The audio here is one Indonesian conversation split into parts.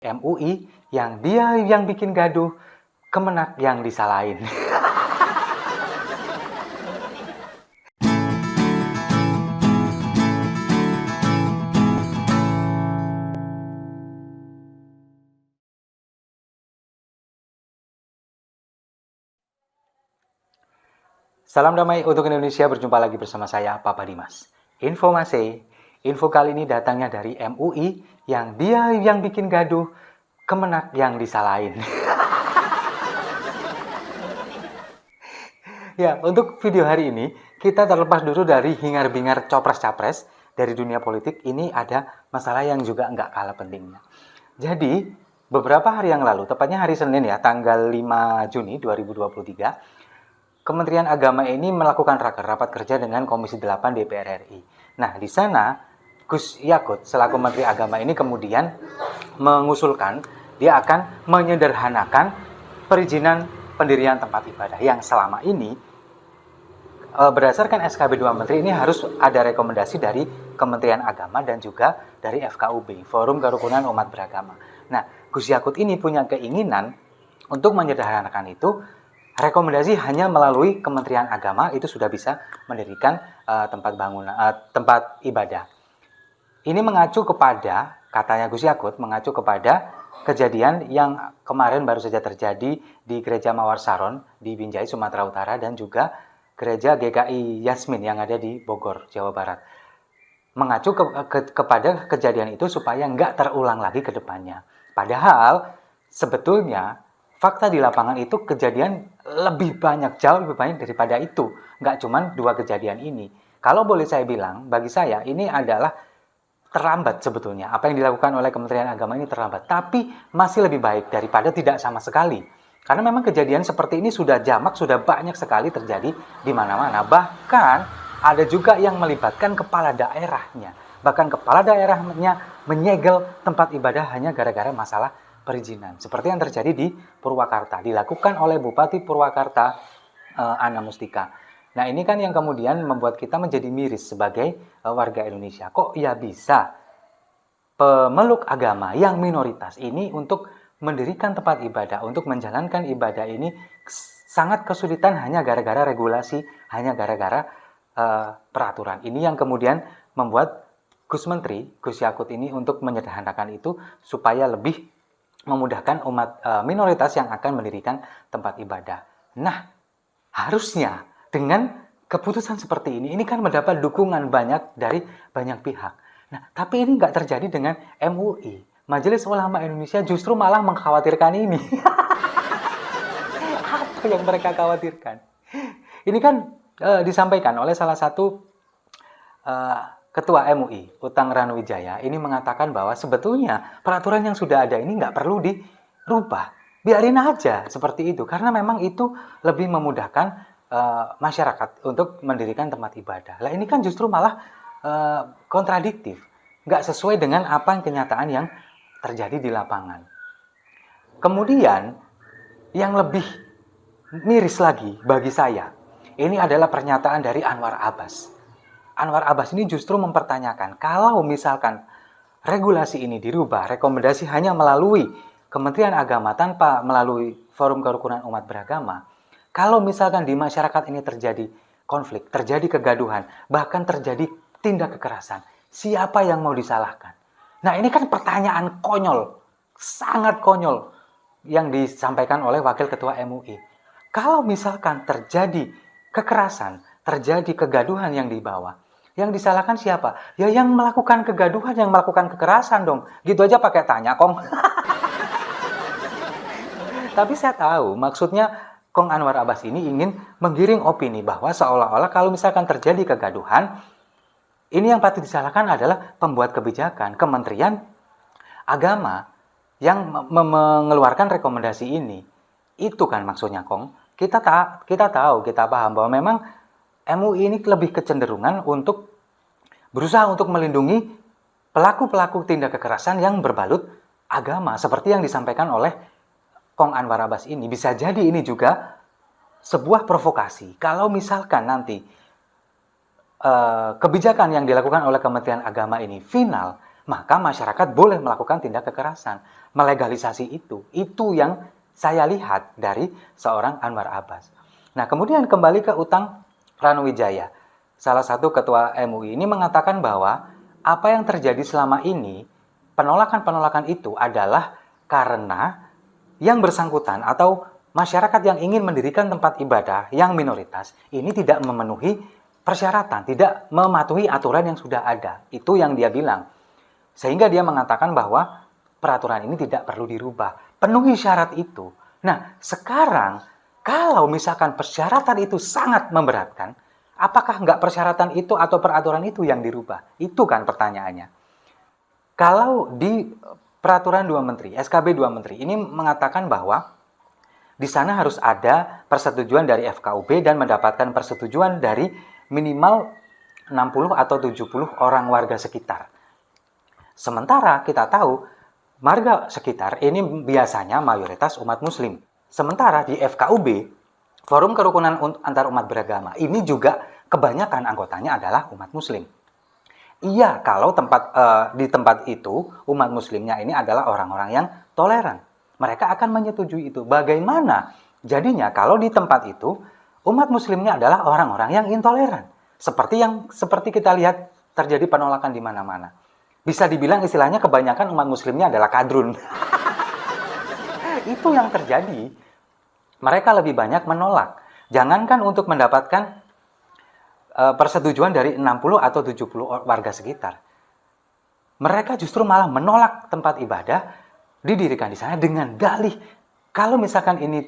MUI yang dia yang bikin gaduh, Kemenak yang disalahin. Salam damai untuk Indonesia, berjumpa lagi bersama saya, Papa Dimas. Info kali ini datangnya dari MUI yang dia yang bikin gaduh, Kemenak yang disalahin. Ya, untuk video hari ini, kita terlepas dulu dari hingar-bingar copres-capres dari dunia politik, ini ada masalah yang juga nggak kalah pentingnya. Jadi, beberapa hari yang lalu, tepatnya hari Senin ya, tanggal 5 Juni 2023, Kementerian Agama ini melakukan rapat kerja dengan Komisi 8 DPR RI. Nah, di sana Gus Yakut selaku Menteri Agama ini kemudian mengusulkan dia akan menyederhanakan perizinan pendirian tempat ibadah yang selama ini berdasarkan SKB 2 Menteri ini harus ada rekomendasi dari Kementerian Agama dan juga dari FKUB, Forum Kerukunan Umat Beragama. Nah, Gus Yakut ini punya keinginan untuk menyederhanakan itu, rekomendasi hanya melalui Kementerian Agama itu sudah bisa mendirikan tempat ibadah. Ini mengacu kepada, katanya Gus Yakut, mengacu kepada kejadian yang kemarin baru saja terjadi di Gereja Mawar Saron di Binjai, Sumatera Utara, dan juga Gereja GKI Yasmin yang ada di Bogor, Jawa Barat. Mengacu kepada kejadian itu supaya nggak terulang lagi ke depannya. Padahal sebetulnya fakta di lapangan itu kejadian lebih banyak, jauh lebih banyak daripada itu. Nggak cuma 2 kejadian ini. Kalau boleh saya bilang, bagi saya ini adalah terlambat sebetulnya. Apa yang dilakukan oleh Kementerian Agama ini terlambat. Tapi masih lebih baik daripada tidak sama sekali. Karena memang kejadian seperti ini sudah jamak, sudah banyak sekali terjadi di mana-mana. Bahkan ada juga yang melibatkan kepala daerahnya. Bahkan kepala daerahnya menyegel tempat ibadah hanya gara-gara masalah perizinan. Seperti yang terjadi di Purwakarta. Dilakukan oleh Bupati Purwakarta, Ana Mustika. Nah, ini kan yang kemudian membuat kita menjadi miris sebagai warga Indonesia. Kok ya bisa pemeluk agama yang minoritas ini untuk mendirikan tempat ibadah, untuk menjalankan ibadah ini sangat kesulitan hanya gara-gara regulasi, hanya gara-gara peraturan. Ini yang kemudian membuat Gus Yakut ini untuk menyederhanakan itu supaya lebih memudahkan umat minoritas yang akan mendirikan tempat ibadah. Nah, harusnya dengan keputusan seperti ini kan mendapat dukungan banyak dari banyak pihak. Nah, tapi ini nggak terjadi dengan MUI. Majelis Ulama Indonesia justru malah mengkhawatirkan ini. Apa yang mereka khawatirkan? Ini kan disampaikan oleh salah satu Ketua MUI, Utang Ranuwijaya, ini mengatakan bahwa sebetulnya peraturan yang sudah ada ini nggak perlu dirubah. Biarin aja seperti itu, karena memang itu lebih memudahkan masyarakat untuk mendirikan tempat ibadah. Lah ini kan justru malah kontradiktif, nggak sesuai dengan apa yang kenyataan yang terjadi di lapangan. Kemudian yang lebih miris lagi bagi saya, ini adalah pernyataan dari Anwar Abbas. Anwar Abbas ini justru mempertanyakan, kalau misalkan regulasi ini dirubah, rekomendasi hanya melalui Kementerian Agama tanpa melalui Forum Kerukunan Umat Beragama, kalau misalkan di masyarakat ini terjadi konflik, terjadi kegaduhan, bahkan terjadi tindak kekerasan, siapa yang mau disalahkan? Nah, ini kan pertanyaan konyol, sangat konyol yang disampaikan oleh Wakil Ketua MUI. Kalau misalkan terjadi kekerasan, terjadi kegaduhan yang dibawa, yang disalahkan siapa? Ya yang melakukan kegaduhan, yang melakukan kekerasan dong. Gitu aja pakai tanya, Kong. Tapi saya tahu maksudnya Kong Anwar Abbas ini ingin menggiring opini bahwa seolah-olah kalau misalkan terjadi kegaduhan, ini yang patut disalahkan adalah pembuat kebijakan, Kementerian Agama yang mengeluarkan rekomendasi ini. Itu kan maksudnya, Kong. Kita tahu, kita paham bahwa memang MUI ini lebih kecenderungan untuk berusaha untuk melindungi pelaku-pelaku tindak kekerasan yang berbalut agama, seperti yang disampaikan oleh Kong Anwar Abbas ini. Bisa jadi ini juga sebuah provokasi. Kalau misalkan nanti kebijakan yang dilakukan oleh Kementerian Agama ini final, maka masyarakat boleh melakukan tindak kekerasan, melegalisasi itu. Itu yang saya lihat dari seorang Anwar Abbas. Nah, kemudian kembali ke Utang Ranuwijaya. Salah satu ketua MUI ini mengatakan bahwa apa yang terjadi selama ini, penolakan-penolakan itu adalah karena yang bersangkutan atau masyarakat yang ingin mendirikan tempat ibadah yang minoritas ini tidak memenuhi persyaratan, tidak mematuhi aturan yang sudah ada. Itu yang dia bilang. Sehingga dia mengatakan bahwa peraturan ini tidak perlu dirubah. Penuhi syarat itu. Nah, sekarang kalau misalkan persyaratan itu sangat memberatkan, apakah nggak persyaratan itu atau peraturan itu yang dirubah? Itu kan pertanyaannya. Kalau di peraturan 2 menteri, SKB 2 menteri, ini mengatakan bahwa di sana harus ada persetujuan dari FKUB dan mendapatkan persetujuan dari minimal 60 atau 70 orang warga sekitar. Sementara kita tahu, warga sekitar ini biasanya mayoritas umat muslim. Sementara di FKUB, Forum Kerukunan Antar Umat Beragama, ini juga kebanyakan anggotanya adalah umat muslim. Iya, kalau di tempat itu, umat muslimnya ini adalah orang-orang yang toleran. Mereka akan menyetujui itu. Bagaimana jadinya kalau di tempat itu, umat muslimnya adalah orang-orang yang intoleran. Seperti kita lihat terjadi penolakan di mana-mana. Bisa dibilang istilahnya kebanyakan umat muslimnya adalah kadrun. Itu yang terjadi. Mereka lebih banyak menolak. Jangankan untuk mendapatkan persetujuan dari 60 atau 70 warga sekitar. Mereka justru malah menolak tempat ibadah didirikan di sana dengan dalih kalau misalkan ini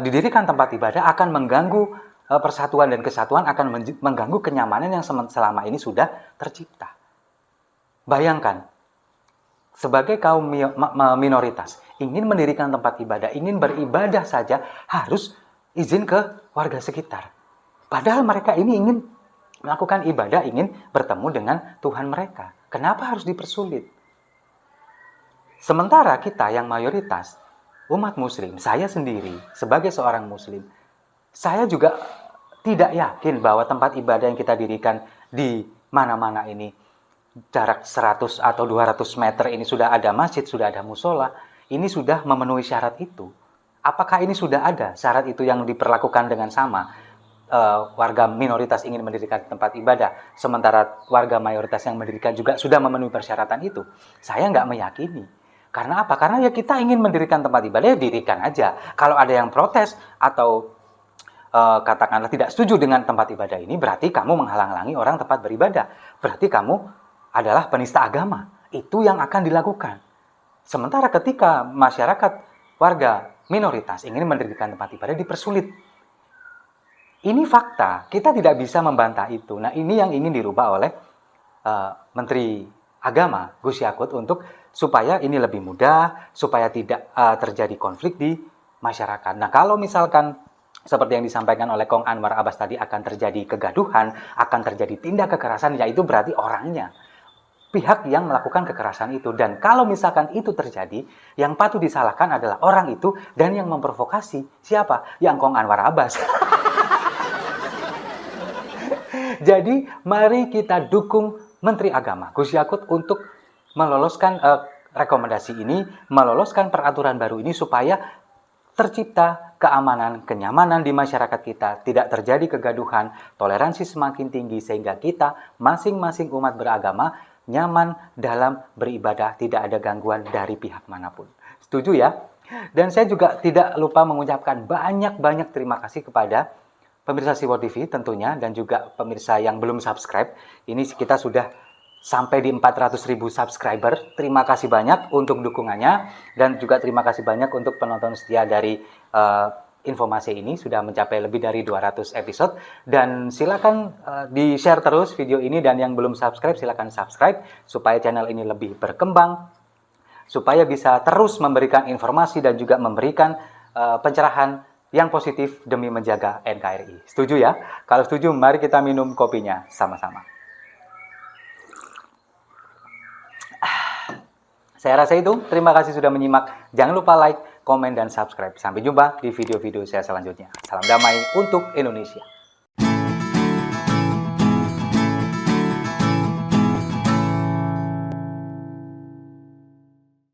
didirikan tempat ibadah akan mengganggu persatuan dan kesatuan, akan mengganggu kenyamanan yang selama ini sudah tercipta. Bayangkan, sebagai kaum minoritas, ingin mendirikan tempat ibadah, ingin beribadah saja harus izin ke warga sekitar. Padahal mereka ini ingin melakukan ibadah, ingin bertemu dengan Tuhan mereka. Kenapa harus dipersulit? Sementara kita yang mayoritas, umat muslim, saya sendiri sebagai seorang muslim, saya juga tidak yakin bahwa tempat ibadah yang kita dirikan di mana-mana ini, jarak 100 atau 200 meter ini sudah ada masjid, sudah ada musola, ini sudah memenuhi syarat itu. Apakah ini sudah ada syarat itu yang diperlakukan dengan sama? Warga minoritas ingin mendirikan tempat ibadah, sementara warga mayoritas yang mendirikan juga sudah memenuhi persyaratan itu. Saya nggak meyakini. Karena apa? Karena ya kita ingin mendirikan tempat ibadah, ya dirikan aja. Kalau ada yang protes atau katakanlah tidak setuju dengan tempat ibadah ini, berarti kamu menghalang-halangi orang tempat beribadah. Berarti kamu adalah penista agama. Itu yang akan dilakukan. Sementara ketika masyarakat, warga minoritas ingin mendirikan tempat ibadah, dipersulit. Ini fakta, kita tidak bisa membantah itu. Nah, ini yang ingin dirubah oleh Menteri Agama, Gus Yakut, supaya ini lebih mudah, supaya tidak terjadi konflik di masyarakat. Nah, kalau misalkan seperti yang disampaikan oleh Kong Anwar Abbas tadi akan terjadi kegaduhan, akan terjadi tindak kekerasan, ya itu berarti orangnya, pihak yang melakukan kekerasan itu. Dan kalau misalkan itu terjadi, yang patut disalahkan adalah orang itu dan yang memprovokasi. Siapa? Yang Kong Anwar Abbas. Jadi, mari kita dukung Menteri Agama, Gus Yakut, untuk meloloskan rekomendasi ini, meloloskan peraturan baru ini supaya tercipta keamanan, kenyamanan di masyarakat kita, tidak terjadi kegaduhan, toleransi semakin tinggi, sehingga kita masing-masing umat beragama nyaman dalam beribadah, tidak ada gangguan dari pihak manapun. Setuju ya? Dan saya juga tidak lupa mengucapkan banyak-banyak terima kasih kepada pemirsa Siwor TV tentunya, dan juga pemirsa yang belum subscribe. Ini kita sudah sampai di 400.000 subscriber. Terima kasih banyak untuk dukungannya, dan juga terima kasih banyak untuk penonton setia dari informasi ini. Sudah mencapai lebih dari 200 episode. Dan silakan di-share terus video ini, dan yang belum subscribe silakan subscribe supaya channel ini lebih berkembang, supaya bisa terus memberikan informasi dan juga memberikan pencerahan yang positif demi menjaga NKRI. Setuju ya? Kalau setuju, mari kita minum kopinya sama-sama. Saya rasa itu. Terima kasih sudah menyimak. Jangan lupa like, komen, dan subscribe. Sampai jumpa di video-video saya selanjutnya. Salam damai untuk Indonesia.